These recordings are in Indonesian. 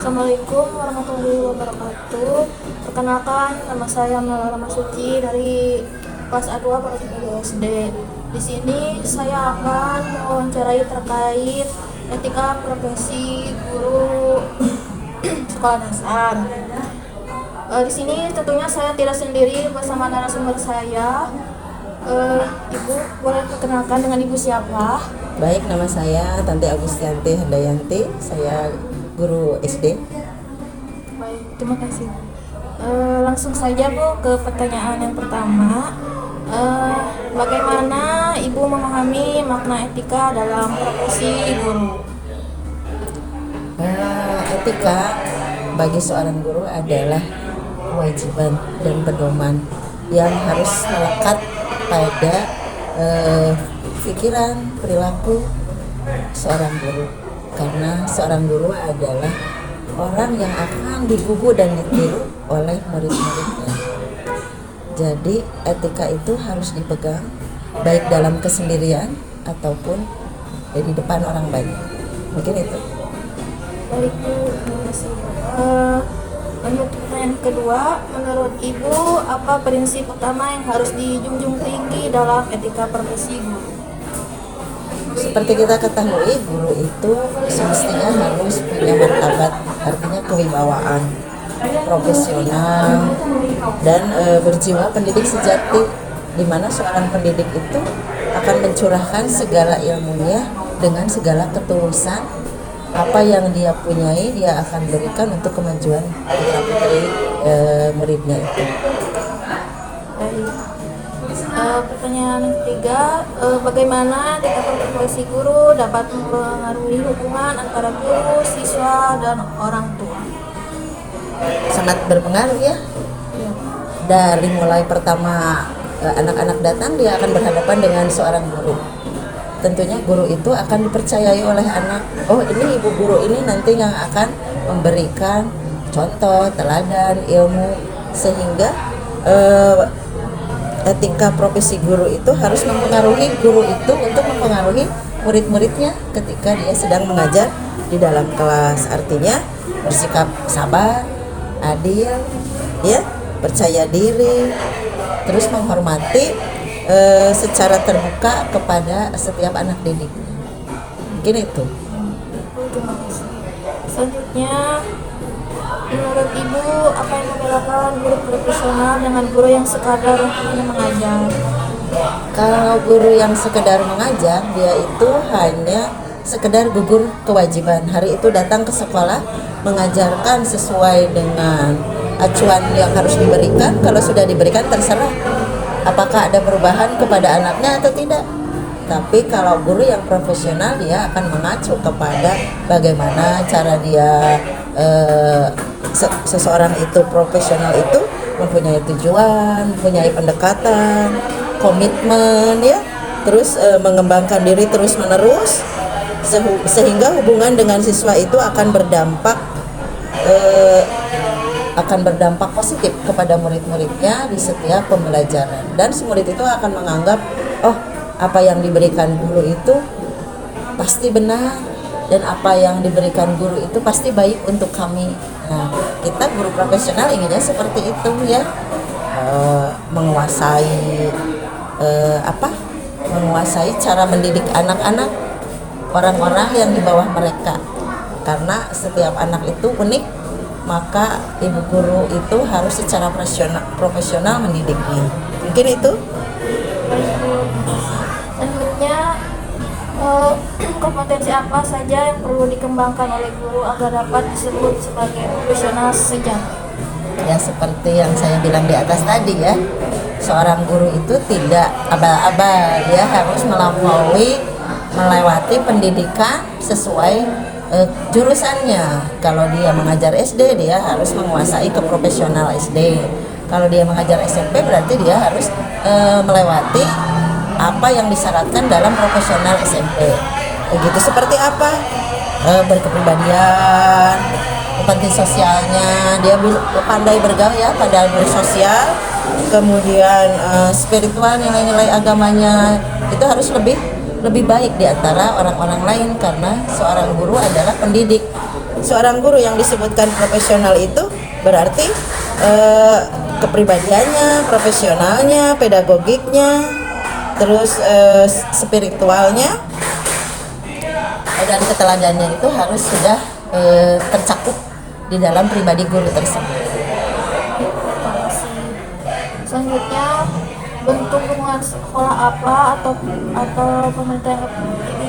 Assalamualaikum warahmatullahi wabarakatuh. Perkenalkan, nama saya Melala Masuci dari kelas A2 pada SD. Di sini saya akan mewawancarai terkait etika profesi guru sekolah dasar. Di sini tentunya saya tidak sendiri bersama narasumber saya. Ibu boleh perkenalkan dengan ibu siapa? Baik, nama saya Tanti Agustianti Handayanti, saya guru SD. Baik, terima kasih. Langsung saja Bu ke pertanyaan yang pertama. Bagaimana Ibu memahami makna etika dalam profesi guru? Etika bagi seorang guru adalah kewajiban dan pedoman yang harus melekat pada pikiran, perilaku seorang guru. Karena seorang guru adalah orang yang akan digugu dan ditiru oleh murid-muridnya. Jadi etika itu harus dipegang baik dalam kesendirian ataupun di depan orang banyak. Mungkin itu. Baik Bu, terima kasih. Lanjut pertanyaan kedua, menurut Ibu apa prinsip utama yang harus dijunjung tinggi dalam etika profesi guru? Seperti kita ketahui, guru itu semestinya harus punya martabat, artinya kewibawaan, profesional, dan berjiwa pendidik sejati, di mana seorang pendidik itu akan mencurahkan segala ilmunya dengan segala ketulusan. Apa yang dia punyai, dia akan berikan untuk kemajuan putra-putri muridnya itu. Pertanyaan ketiga, bagaimana etika profesi guru dapat mempengaruhi hubungan antara guru, siswa, dan orang tua? Sangat berpengaruh ya. Dari mulai pertama anak-anak datang, dia akan berhadapan dengan seorang guru. Tentunya guru itu akan dipercayai oleh anak. Oh, ini ibu guru ini nanti yang akan memberikan contoh, teladan, ilmu, sehingga etika profesi guru itu harus mempengaruhi guru itu untuk mempengaruhi murid-muridnya ketika dia sedang mengajar di dalam kelas. Artinya bersikap sabar, adil, ya, percaya diri, terus menghormati secara terbuka kepada setiap anak didik. Mungkin itu. Terima kasih. Selanjutnya, menurut Ibu apa yang membedakan guru profesional dengan guru yang sekadar hanya mengajar? Kalau guru yang sekedar mengajar, dia itu hanya sekedar gugur kewajiban. Hari itu datang ke sekolah mengajarkan sesuai dengan acuan yang harus diberikan. Kalau sudah diberikan, terserah apakah ada perubahan kepada anaknya atau tidak. Tapi kalau guru yang profesional, dia akan mengacu kepada bagaimana cara dia seseorang itu profesional itu mempunyai tujuan, mempunyai pendekatan, komitmen, ya, terus mengembangkan diri terus menerus, sehingga hubungan dengan siswa itu akan berdampak positif kepada murid-muridnya di setiap pembelajaran. Dan si murid itu akan menganggap, oh, apa yang diberikan guru itu pasti benar, dan apa yang diberikan guru itu pasti baik untuk kami. Nah, kita guru profesional inginnya seperti itu, ya, menguasai menguasai cara mendidik anak-anak, orang-orang yang di bawah mereka. Karena setiap anak itu unik, maka ibu guru itu harus secara profesional mendidiknya. Mungkin itu. Selanjutnya, kompetensi apa saja yang perlu dikembangkan oleh guru agar dapat disebut sebagai profesional sejati? Ya, seperti yang saya bilang di atas tadi, ya, seorang guru itu tidak abal-abal, dia harus melewati pendidikan sesuai jurusannya. Kalau dia mengajar SD, dia harus menguasai keprofesional SD. Kalau dia mengajar SMP, berarti dia harus melewati apa yang disyaratkan dalam profesional SMP. Begitu seperti apa? Berkepribadian, penting sosialnya, dia pandai bergaul, ya, pandai bersosial. Kemudian spiritual, nilai-nilai agamanya itu harus lebih baik di antara orang-orang lain, karena seorang guru adalah pendidik. seorang guru yang disebutkan profesional itu berarti kepribadiannya, profesionalnya, pedagogiknya, terus spiritualnya dan keteladanannya itu harus sudah tercakup di dalam pribadi guru tersebut. Selanjutnya, bentuk dukungan sekolah apa atau pemerintah yang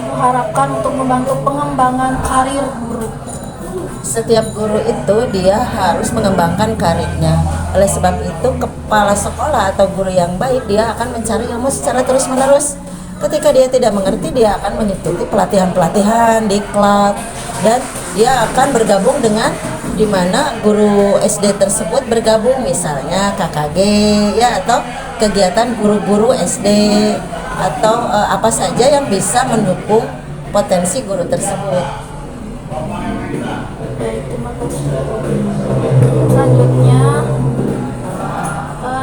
Ibu harapkan untuk membantu pengembangan karir guru? Setiap guru itu dia harus mengembangkan karirnya. Oleh sebab itu, kepala sekolah atau guru yang baik dia akan mencari ilmu secara terus-menerus. Ketika dia tidak mengerti, dia akan mengikuti pelatihan-pelatihan di klub, dan dia akan bergabung dengan di mana guru SD tersebut bergabung, misalnya KKG ya, atau kegiatan guru-guru SD, atau apa saja yang bisa mendukung potensi guru tersebut. Baik, terima kasih. Selanjutnya,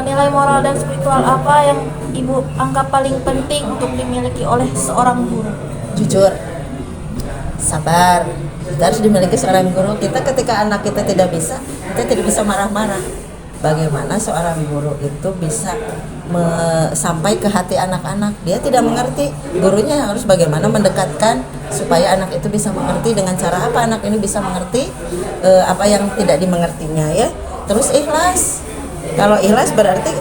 nilai moral dan spiritual apa yang Ibu anggap paling penting untuk dimiliki oleh seorang guru? Jujur, sabar, itu harus dimiliki seorang guru. Ketika anak kita tidak bisa marah-marah. Bagaimana seorang guru itu bisa sampai ke hati anak-anak? Dia tidak mengerti, gurunya harus bagaimana mendekatkan supaya anak itu bisa mengerti. Dengan cara apa anak ini bisa mengerti apa yang tidak dimengertinya ya. Terus ikhlas. Kalau ikhlas berarti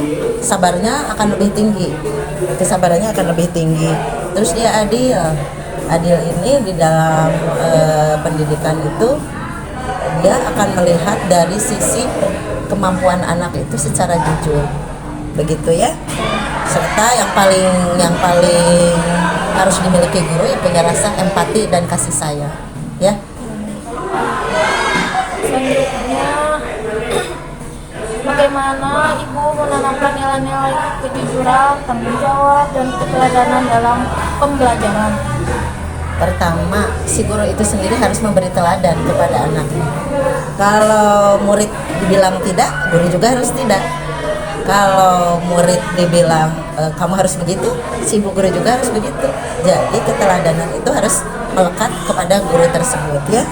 sabarnya akan lebih tinggi, kesabarannya akan lebih tinggi. Terus dia adil. Adil ini di dalam pendidikan itu dia akan melihat dari sisi kemampuan anak itu secara jujur, begitu ya. Serta yang paling harus dimiliki guru yang punya rasa empati dan kasih sayang, ya. Selanjutnya, bagaimana Ibu menanamkan nilai-nilai kejujuran, tanggung jawab, dan keteladanan dalam pembelajaran? Pertama, si guru itu sendiri harus memberi teladan kepada anaknya. Kalau murid dibilang tidak, guru juga harus tidak. Kalau murid dibilang kamu harus begitu, si ibu guru juga harus begitu. Jadi keteladanan itu harus melekat kepada guru tersebut ya.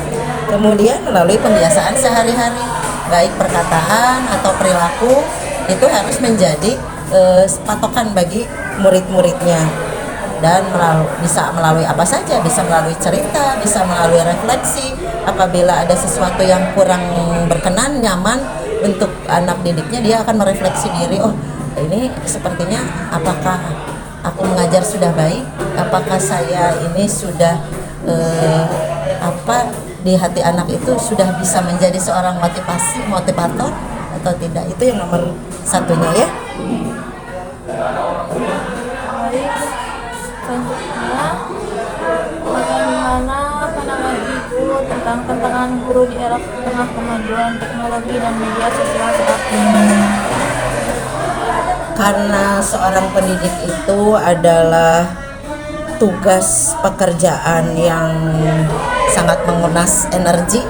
Kemudian melalui pembiasaan sehari-hari, baik perkataan atau perilaku, itu harus menjadi patokan bagi murid-muridnya. Dan bisa melalui apa saja, bisa melalui cerita, bisa melalui refleksi. Apabila ada sesuatu yang kurang berkenan, nyaman untuk anak didiknya, dia akan merefleksi diri. Oh, ini sepertinya apakah aku mengajar sudah baik? Apakah saya ini sudah di hati anak itu sudah bisa menjadi seorang motivator atau tidak? Itu yang nomor satunya ya. Selanjutnya, bagaimana pandangan Ibu tentang tantangan guru di era tengah kemajuan teknologi dan media sosial saat ini? Karena seorang pendidik itu adalah tugas pekerjaan yang sangat menguras energi,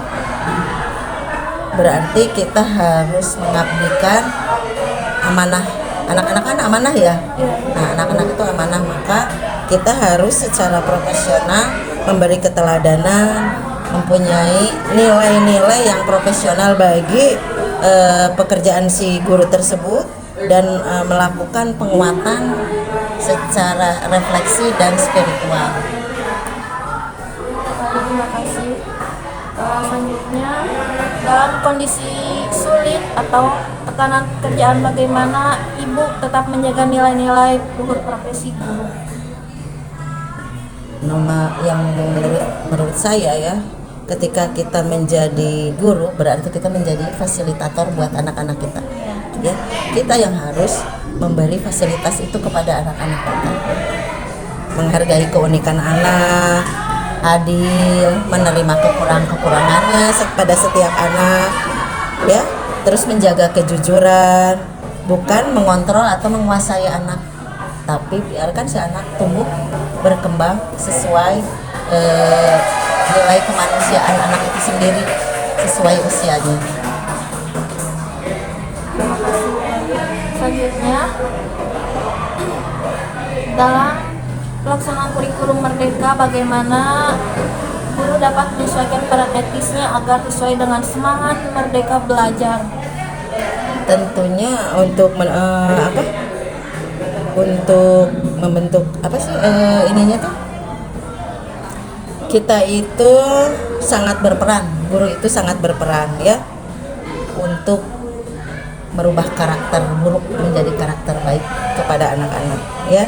berarti kita harus mengabdikan amanah. Anak-anak kan amanah ya. Nah, anak-anak itu amanah, maka kita harus secara profesional memberi keteladanan, mempunyai nilai-nilai yang profesional bagi pekerjaan si guru tersebut, dan melakukan penguatan secara refleksi dan spiritual. Terima kasih. Selanjutnya, dalam kondisi sulit atau tekanan pekerjaan, bagaimana Ibu tetap menjaga nilai-nilai luhur profesi guru? Yang menurut saya ya, ketika kita menjadi guru berarti kita menjadi fasilitator buat anak-anak kita. Ya, kita yang harus memberi fasilitas itu kepada anak-anak kita. Menghargai keunikan anak, adil, menerima kekurangannya pada setiap anak, ya. Terus menjaga kejujuran, bukan mengontrol atau menguasai anak, tapi biarkan si anak tumbuh berkembang sesuai nilai kemanusiaan anak itu sendiri, sesuai usianya. Selanjutnya, dalam pelaksanaan kurikulum Merdeka, bagaimana guru dapat menyesuaikan peran etisnya agar sesuai dengan semangat merdeka belajar. Tentunya untuk untuk membentuk ininya tuh, kita itu sangat berperan, guru itu sangat berperan ya untuk merubah karakter buruk menjadi karakter baik kepada anak-anak ya.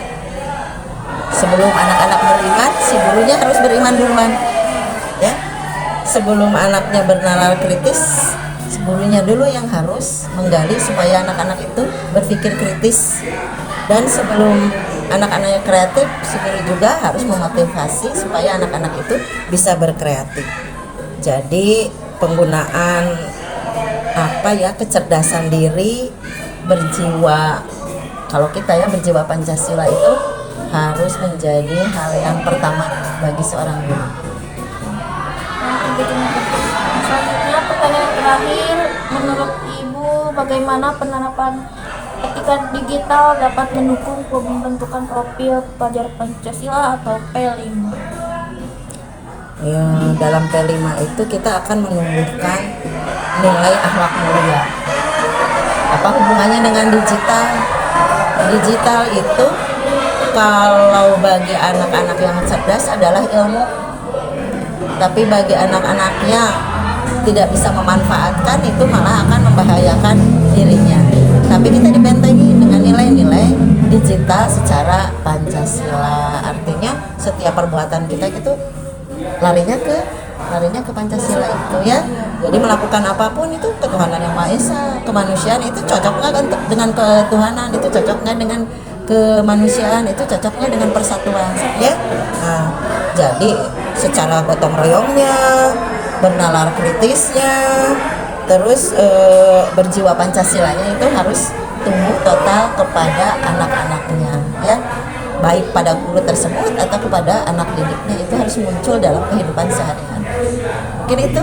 Sebelum anak-anak beriman, si gurunya harus beriman duluan ya. Sebelum anaknya bernalar kritis, si gurunya dulu yang harus menggali supaya anak-anak itu berpikir kritis. Dan sebelum anak-anaknya kreatif, si guru juga harus memotivasi supaya anak-anak itu bisa berkreatif. Jadi penggunaan kecerdasan diri, berjiwa, kalau kita ya berjiwa Pancasila itu harus menjadi hal yang pertama bagi seorang guru. Selanjutnya pertanyaan terakhir, menurut Ibu bagaimana penerapan etika digital dapat mendukung pembentukan profil pelajar Pancasila atau P5? Ya, dalam P5 itu kita akan menumbuhkan nilai akhlak mulia. Apa hubungannya dengan digital? Digital itu kalau bagi anak-anak yang cerdas adalah ilmu, tapi bagi anak-anaknya tidak bisa memanfaatkan, itu malah akan membahayakan dirinya. Tapi kita dibentengi dengan nilai-nilai digital secara Pancasila. Artinya setiap perbuatan kita gitu larinya ke Pancasila itu ya. Jadi melakukan apapun itu ketuhanan yang Maha Esa, kemanusiaan itu cocok nggak dengan ketuhanan, itu cocok nggak dengan kemanusiaan, itu cocok nggak dengan persatuan ya. Nah, jadi secara gotong royongnya, bernalar kritisnya, terus berjiwa Pancasilanya itu harus tumbuh total kepada anak-anaknya ya, baik pada guru tersebut atau kepada anak didiknya, itu harus muncul dalam kehidupan sehari-hari. Mungkin itu.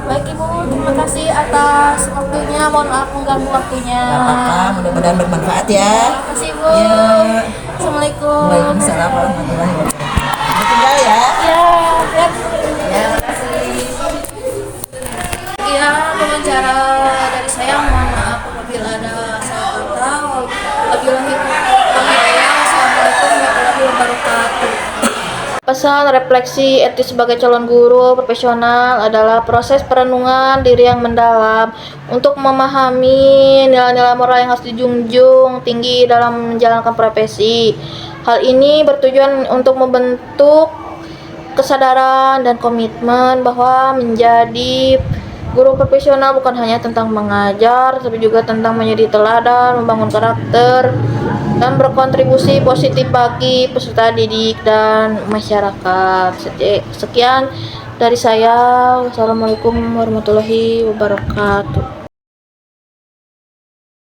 Baik Ibu, terima kasih atas waktunya. Mohon maaf mengganggu waktunya. Gak apa-apa, mudah-mudahan bermanfaat ya. Terima kasih Ibu. Ya. Assalamualaikum. Waalaikumsalam warahmatullahi wabarakatuh. Tinggal ya. Ya, ya. Ya, makasih. Ya, wawancara dari saya, mohon maaf apabila ada salah kata. Wabillahi taufiq. Assalamualaikum warahmatullahi wabarakatuh. Pesan refleksi etis sebagai calon guru profesional adalah proses perenungan diri yang mendalam untuk memahami nilai-nilai moral yang harus dijunjung tinggi dalam menjalankan profesi. Hal ini bertujuan untuk membentuk kesadaran dan komitmen bahwa menjadi guru profesional bukan hanya tentang mengajar, tapi juga tentang menjadi teladan, membangun karakter, dan berkontribusi positif bagi peserta didik dan masyarakat. Sekian dari saya. Wassalamualaikum warahmatullahi wabarakatuh.